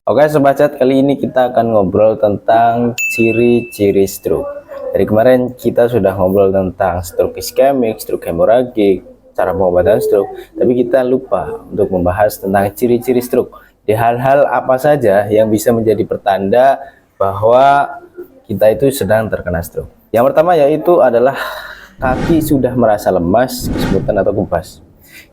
Oke Sobat Chat, kali ini kita akan ngobrol tentang ciri-ciri stroke. Dari kemarin kita sudah ngobrol tentang stroke iskemik, stroke hemoragik, cara pengobatan stroke, tapi kita lupa untuk membahas tentang ciri-ciri stroke. Di hal-hal apa saja yang bisa menjadi pertanda bahwa kita itu sedang terkena stroke. Yang pertama yaitu adalah kaki sudah merasa lemas, kesemutan atau kebas.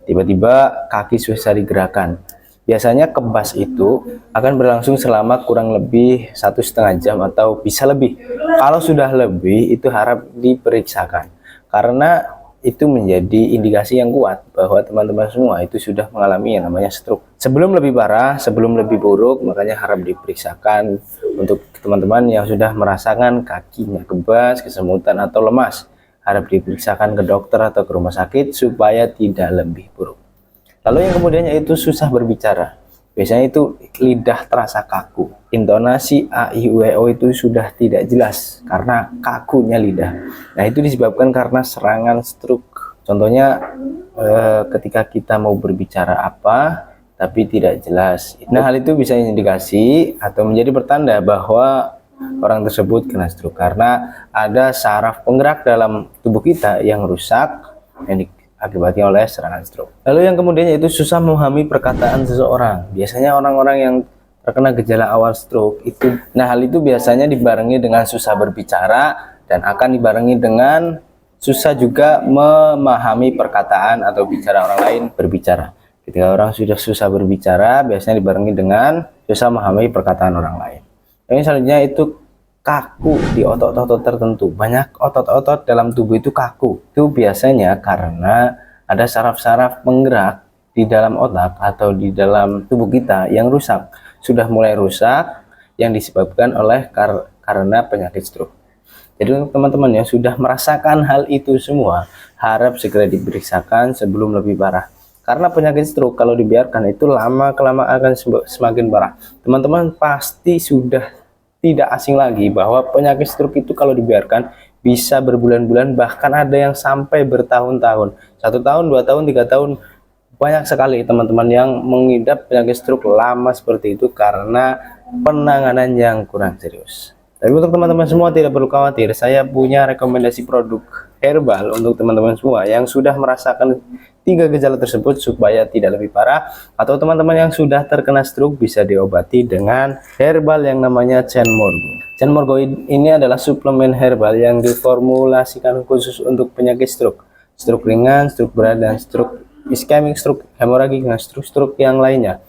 Tiba-tiba kaki susah digerakkan. Biasanya kebas itu akan berlangsung selama kurang lebih 1,5 jam atau bisa lebih. Kalau sudah lebih itu harap diperiksakan, karena itu menjadi indikasi yang kuat bahwa teman-teman semua itu sudah mengalami yang namanya stroke. Sebelum lebih parah, sebelum lebih buruk, makanya harap diperiksakan untuk teman-teman yang sudah merasakan kakinya kebas, kesemutan atau lemas. Harap diperiksakan ke dokter atau ke rumah sakit supaya tidak lebih buruk. Lalu yang kemudiannya itu susah berbicara. Biasanya itu lidah terasa kaku. Intonasi a, i, u, e, o itu sudah tidak jelas karena kakunya lidah. Nah, itu disebabkan karena serangan stroke. Contohnya ketika kita mau berbicara apa tapi tidak jelas. Nah, hal itu bisa indikasi atau menjadi pertanda bahwa orang tersebut kena stroke karena ada saraf penggerak dalam tubuh kita yang rusak yang akibatnya oleh serangan stroke. Lalu yang kemudiannya itu susah memahami perkataan seseorang. Biasanya orang-orang yang terkena gejala awal stroke itu, nah hal itu biasanya dibarengi dengan susah berbicara dan akan dibarengi dengan susah juga memahami perkataan atau bicara orang lain berbicara. Ketika orang sudah susah berbicara, biasanya dibarengi dengan susah memahami perkataan orang lain. Yang selanjutnya itu kaku di otot-otot tertentu. Banyak otot-otot dalam tubuh itu kaku. Itu biasanya karena ada saraf-saraf penggerak di dalam otak atau di dalam tubuh kita yang rusak. Sudah mulai rusak yang disebabkan oleh karena penyakit stroke. Jadi teman-teman yang sudah merasakan hal itu semua, harap segera diperiksakan sebelum lebih parah. Karena penyakit stroke kalau dibiarkan itu lama-kelamaan akan semakin parah. Teman-teman pasti sudah tidak asing lagi bahwa penyakit stroke itu kalau dibiarkan bisa berbulan-bulan, bahkan ada yang sampai bertahun-tahun. 1 tahun, 2 tahun, 3 tahun. Banyak sekali teman-teman yang mengidap penyakit stroke lama seperti itu karena penanganan yang kurang serius. Tapi untuk teman-teman semua tidak perlu khawatir, saya punya rekomendasi produk herbal untuk teman-teman semua yang sudah merasakan 3 gejala tersebut supaya tidak lebih parah, atau teman-teman yang sudah terkena stroke bisa diobati dengan herbal yang namanya Cenmorgo. Cenmorgo ini adalah suplemen herbal yang diformulasikan khusus untuk penyakit stroke, stroke ringan, stroke berat, dan stroke iskemik, stroke hemoragik, dan stroke yang lainnya.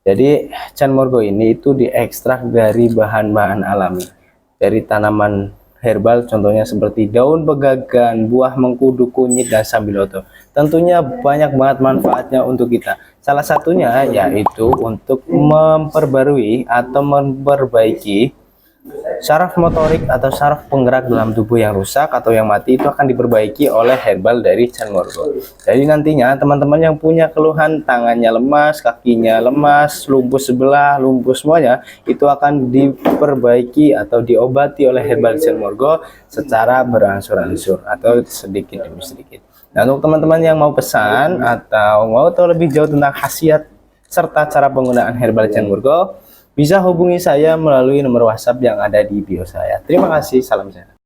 Jadi Cenmorgo ini itu diekstrak dari bahan-bahan alami, dari tanaman herbal, contohnya seperti daun pegagan, buah mengkudu, kunyit, dan sambiloto. Tentunya banyak banget manfaatnya untuk kita. Salah satunya yaitu untuk memperbarui atau memperbaiki saraf motorik atau saraf penggerak dalam tubuh yang rusak atau yang mati, itu akan diperbaiki oleh herbal dari Cenmorgo. Jadi nantinya teman-teman yang punya keluhan tangannya lemas, kakinya lemas, lumpuh sebelah, lumpuh semuanya, itu akan diperbaiki atau diobati oleh herbal Cenmorgo secara berangsur-angsur atau sedikit demi sedikit. Nah, untuk teman-teman yang mau pesan atau mau tahu lebih jauh tentang khasiat serta cara penggunaan herbal Cenmorgo, bisa hubungi saya melalui nomor WhatsApp yang ada di bio saya. Terima kasih, salam sehat.